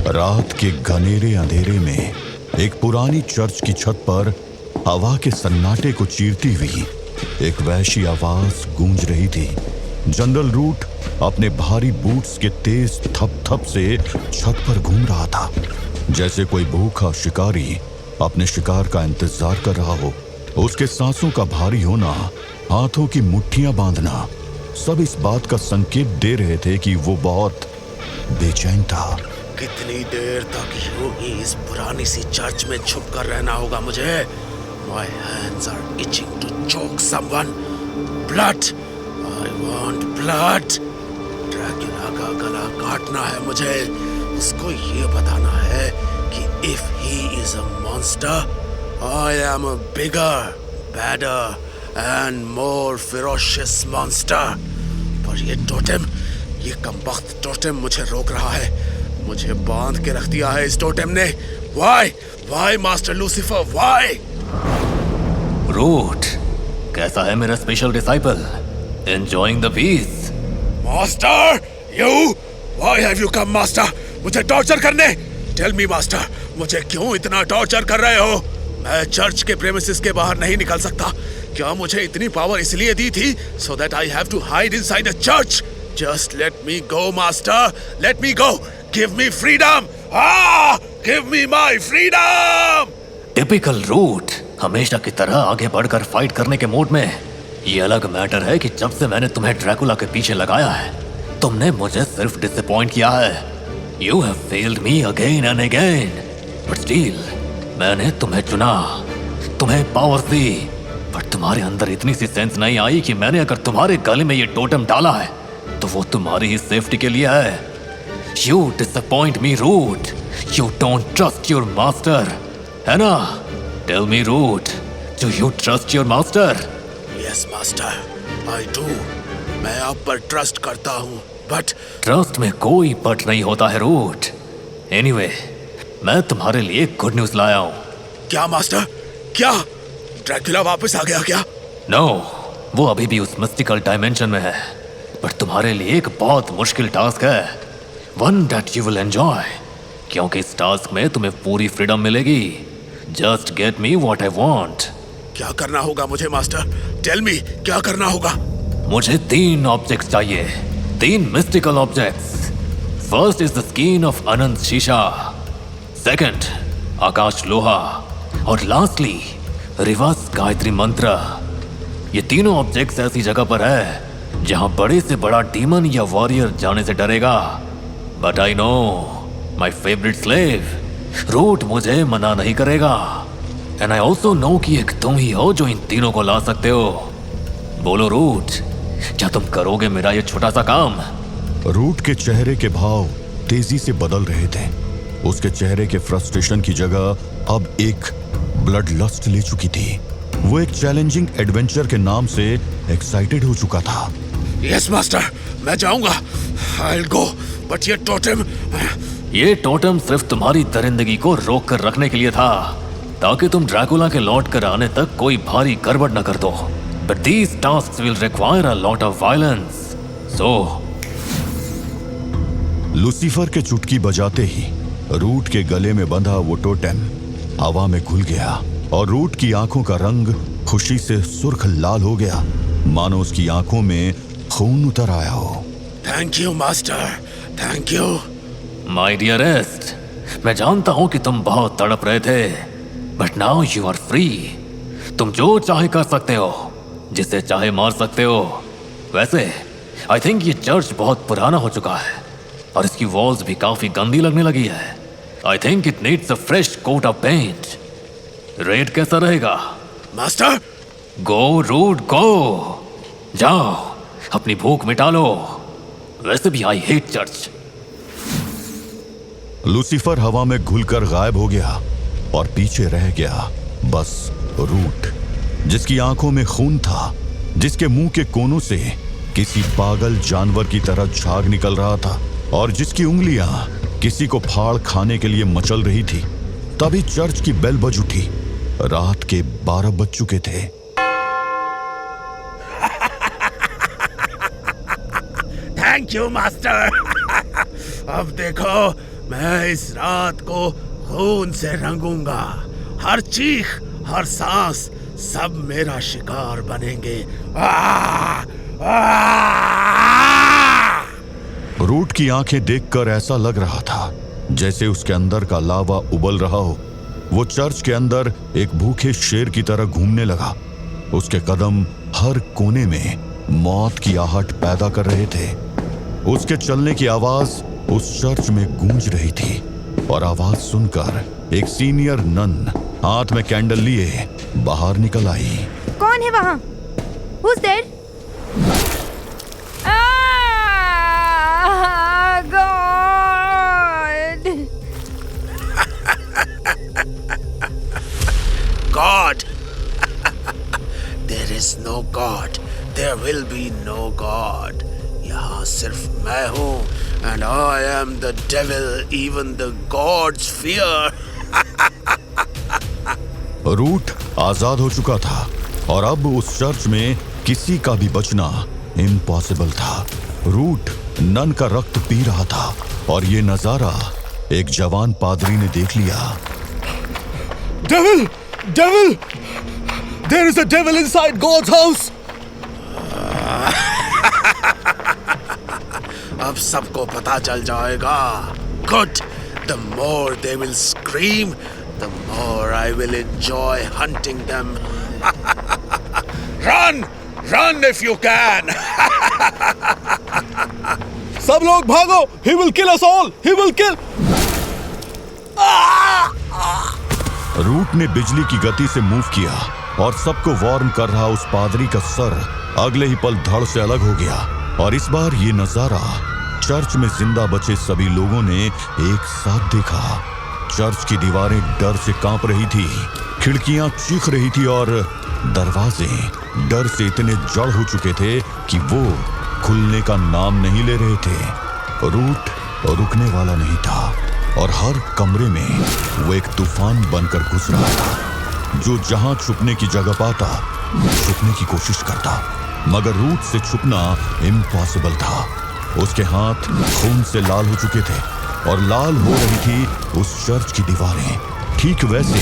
रात के घनेरे अंधेरे में एक पुरानी चर्च की छत पर हवा के सन्नाटे को चीरती हुई एक वहशी आवाज गूंज रही थी। जनरल रूट अपने भारी बूट्स के तेज थप थप से छत पर घूम रहा था, जैसे कोई भूखा शिकारी अपने शिकार का इंतजार कर रहा हो। उसके सांसों का भारी होना, हाथों की मुट्ठियां बांधना, सब इस बात का संकेत दे रहे थे कि वो बहुत बेचैन था। कितनी देर तक यूं ही इस पुरानी सी चर्च में छुप कर रहना होगा मुझे? My hands are itching to choke someone. Blood! I want blood! Dracula का गला काटना है मुझे। उसको ये बताना है कि if he is a monster, I am a bigger, badder and more ferocious monster. पर ये टोटेम, ये कमबख्त टोटेम मुझे रोक रहा है। मुझे बांध के रख दिया है इस टोटेम ने। Why? Why, Master Lucifer? Why? Root, कैसा है मेरा special disciple? Enjoying the peace? Master, you? Why have you come, Master? मुझे टॉर्चर करने? Tell me, Master, मुझे क्यों इतना टॉर्चर कर रहे हो? मैं चर्च के प्रेमिसेस के बाहर नहीं निकल सकता। क्या मुझे इतनी पावर इसलिए दी थी so that I have to hide inside a church? Just let me go, Master. Let me go. Give me freedom. Give me my freedom. Typical Root, हमेशा की तरह आगे बढ़कर फाइट करने के मूड में। ये अलग मैटर है कि जब से मैंने तुम्हें ड्रैकुला के पीछे लगाया है, तुमने मुझे सिर्फ डिसअपॉइंट किया है। You have failed me again and again. But still, मैंने तुम्हें चुना, तुम्हें पावर दी, पर तुम्हारे अंदर इतनी सी सेंस नहीं आई कि मैंने अगर तुम्हारे गले में ये टोटम डाला है तो वो तुम्हारी ही सेफ्टी के लिए है। You disappoint me, Root. You don't trust your master, है ना? Tell me, Root, do you trust your master? Yes, Master, I do. मैं आप पर ट्रस्ट करता हूँ, but ट्रस्ट में कोई बट नहीं होता है, रूट। एनीवे, मैं तुम्हारे लिए गुड न्यूज लाया हूँ। क्या मास्टर? क्या ड्रैकुला वापस आ गया क्या? नो, वो अभी भी उस मिस्टिकल डायमेंशन में है, पर तुम्हारे लिए एक बहुत मुश्किल टास्क है, one that you will enjoy, क्योंकि इस टास्क में तुम्हें पूरी फ्रीडम मिलेगी। Just get me what I want. क्या करना होगा मुझे, मास्टर? टेल मी, क्या करना होगा? मुझे 3 ऑब्जेक्ट्स चाहिए, 3 mystical objects. First is the skin of Anant Shesha, second आकाश लोहा, और लास्टली रिवर्स गायत्री मंत्र। ये तीनों ऑब्जेक्ट्स ऐसी जगह पर है जहां बड़े से बड़ा डीमन या वॉरियर जाने से डरेगा। But I know my favourite slave Root मुझे मना नहीं करेगा। एंड आई ऑल्सो नो कि एक तुम ही हो जो इन तीनों को ला सकते हो। बोलो रूट, क्या तुम करोगे मेरा ये छोटा सा काम? रूट के चेहरे के भाव तेजी से बदल रहे थे। उसके चेहरे के फ्रस्ट्रेशन की जगह अब एक ब्लड लस्ट ले चुकी थी। वो एक चैलेंजिंग एडवेंचर के नाम से एक्साइटेड हो चुका था। यस मास्टर, मैं जाऊंगा। I'll go, but ये टोटम सिर्फ तुम्हारी दरिंदगी को रोक कर रखने के लिए था, ताकि तुम ड्रैकुला के लौट कर आने तक कोई भारी गड़बड़ न कर दो। But these tasks will require a lot of violence. So, Lucifer के चुटकी बजाते ही रूट के गले में बंधा वो टोटेम हवा में घुल गया और रूट की आंखों का रंग खुशी से सुर्ख लाल हो गया, मानो उसकी आंखों में खून उतर आया हो। Thank you master, thank you. my dearest, मैं जानता हूं कि तुम बहुत तड़प रहे थे, but now you are free. तुम जो चाहे कर सकते हो, जिसे चाहे मार सकते हो। वैसे आई थिंक ये चर्च बहुत पुराना हो चुका है और इसकी वॉल्स भी काफी गंदी लगने लगी है। I think it needs a fresh coat of paint. Rate कैसा रहेगा? मास्टर, गो रूट गो, जाओ अपनी भूख मिटा लो। वैसे भी आई हेट चर्च। लूसीफर हवा में घुलकर गायब हो गया और पीछे रह गया बस रूट, जिसकी आंखों में खून था, जिसके मुंह के कोनों से किसी पागल जानवर की तरह झाग निकल रहा था और जिसकी उंगलियां किसी को फाड़ खाने के लिए मचल रही थी। तभी चर्च की बेल बज उठी। रात के 12 बज चुके थे। Thank you master. अब देखो मैं इस रात को खून से रंगूंगा। हर चीख, हर सांस, सब मेरा शिकार बनेंगे। रूट की आंखें देखकर ऐसा लग रहा था जैसे उसके अंदर का लावा उबल रहा हो। वो चर्च के अंदर एक भूखे शेर की तरह घूमने लगा। उसके कदम हर कोने में मौत की आहट पैदा कर रहे थे। उसके चलने की आवाज उस चर्च में गूंज रही थी और आवाज सुनकर एक सीनियर नन हाथ में कैंडल लिए बाहर निकल आई। कौन है वहाँ? Who's there? God. There is no God. There will be no God. यहाँ सिर्फ मैं हूँ and I am the devil. Even the gods fear. Root आजाद हो चुका था और अब उस चर्च में किसी का भी बचना इम्पॉसिबल था। रूट नन का रक्त पी रहा था और ये नजारा एक जवान पादरी ने देख लिया। Devil! Devil! There is a devil inside God's house! अब सबको पता चल जाएगा। Good. The more they will scream, the more I will enjoy hunting them. Run! Run if you can! सब लोग भागो! He will kill us all! He will kill! Root ने बिजली की गति से मूव किया और सबको वार्न कर रहा उस पादरी का सर अगले ही पल धड़ से अलग हो गया। और इस बार ये नजारा चर्च में जिंदा बचे सभी लोगों ने एक साथ देखा। चर्च की दीवारें डर से कांप रही थी, खिड़कियां चीख रही थी और दरवाजे डर से इतने जड़ हो चुके थे कि वो खुलने का नाम नहीं ले रहे थे। रूट रुकने वाला नहीं था और हर कमरे में वो एक तूफान बनकर घुस रहा था जो जहां छुपने की जगह पाता छुपने की कोशिश करता, मगर रूट से छुपना इम्पॉसिबल था। उसके हाथ खून से लाल हो चुके थे और लाल हो रही थी उस चर्च की दीवारें, ठीक वैसे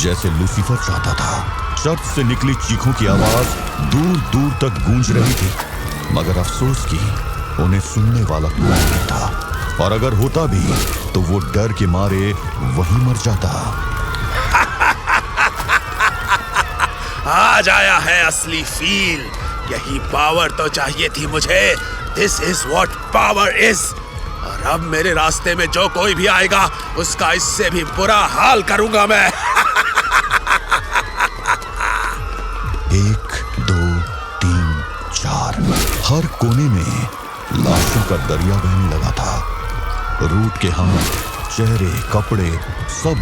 जैसे लूसीफर चाहता था। चर्च से निकली चीखों की आवाज दूर दूर तक गूंज रही थी, मगर अफसोस की उन्हें सुनने वाला कोई नहीं था, और अगर होता भी तो वो डर के मारे वहीं मर जाता। आज आया है असली फील। यही पावर तो चाहिए थी मुझे। This is what power is. और अब मेरे रास्ते में जो कोई भी आएगा उसका इससे भी बुरा हाल करूंगा मैं। 1, 2, 3, 4 हर कोने में लाशों का दरिया बहने लगा था। रूट के हाथ, चेहरे, कपड़े सब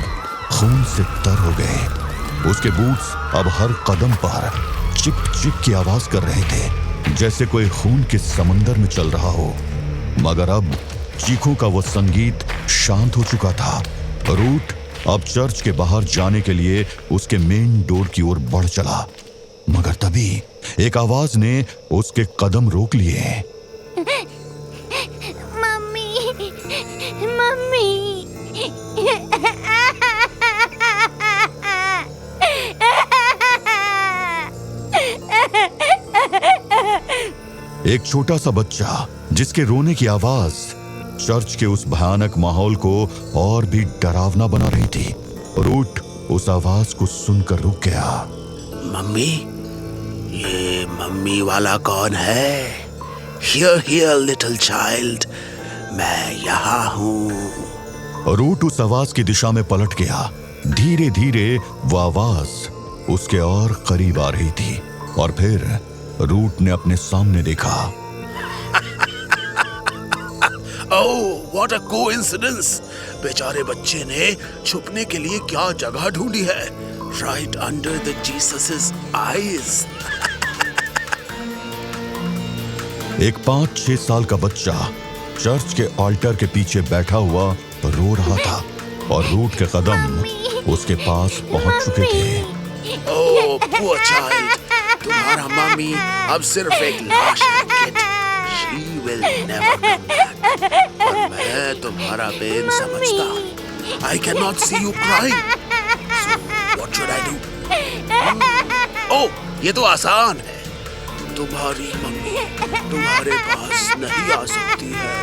खून से तर हो गए। उसके बूट्स अब हर कदम पर चिक चिक की आवाज कर रहे थे जैसे कोई खून के समंदर में चल रहा हो, मगर अब चीखों का वो संगीत शांत हो चुका था। रूट अब चर्च के बाहर जाने के लिए उसके मेन डोर की ओर बढ़ चला, मगर तभी एक आवाज ने उसके कदम रोक लिए। Mummy, mummy. एक छोटा सा बच्चा जिसके रोने की आवाज चर्च के उस भयानक माहौल को और भी डरावना बना रही थी। रूट उस आवाज को सुनकर रुक गया। मम्मी, ये मम्मी वाला कौन है? Here, here, little child. मैं यहाँ हूँ। रूट उस आवाज की दिशा में पलट गया। धीरे धीरे वो आवाज उसके और करीब आ रही थी और फिर रूट ने अपने सामने देखा। Oh, what a coincidence! बेचारे बच्चे ने छुपने के लिए क्या जगह ढूंढी है। Right under the Jesus's eyes. एक 5-6 साल का बच्चा चर्च के ऑल्टर के पीछे बैठा हुआ रो रहा था और रूट के कदम उसके पास पहुंच चुके थे। Oh, poor child. तुम्हारा मम्मी अब सिर्फ एक लाश है, kid. she will never come back. और मैं तुम्हारा पेन समझता हूँ. I cannot see you crying. So what should I do? Oh, ये तो आसान है. तुम्हारी मम्मी तुम्हारे पास नहीं आ सकती है,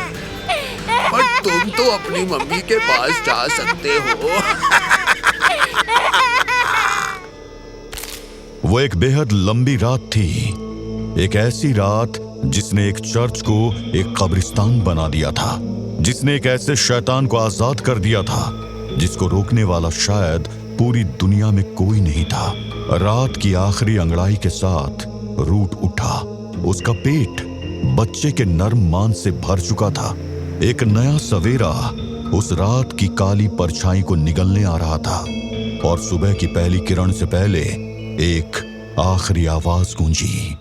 पर तुम तो अपनी मम्मी के पास जा सकते हो. वो एक बेहद लंबी रात थी, एक ऐसी रात जिसने एक चर्च को एक कब्रिस्तान बना दिया था, जिसने एक ऐसे शैतान को आजाद कर दिया था जिसको रोकने वाला शायद पूरी दुनिया में कोई नहीं था. रात की आखिरी अंगड़ाई के साथ रूट उठा. उसका पेट बच्चे के नर्म मांस से भर चुका था. एक नया सवेरा उस रात की काली परछाई को निगलने आ रहा था और सुबह की पहली किरण से पहले एक आखिरी आवाज गूंजी.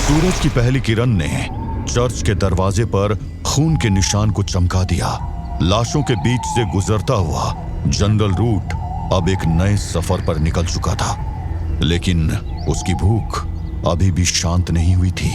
सूरज की पहली किरण ने चर्च के दरवाजे पर खून के निशान को चमका दिया. लाशों के बीच से गुजरता हुआ जनरल रूट अब एक नए सफर पर निकल चुका था, लेकिन उसकी भूख अभी भी शांत नहीं हुई थी.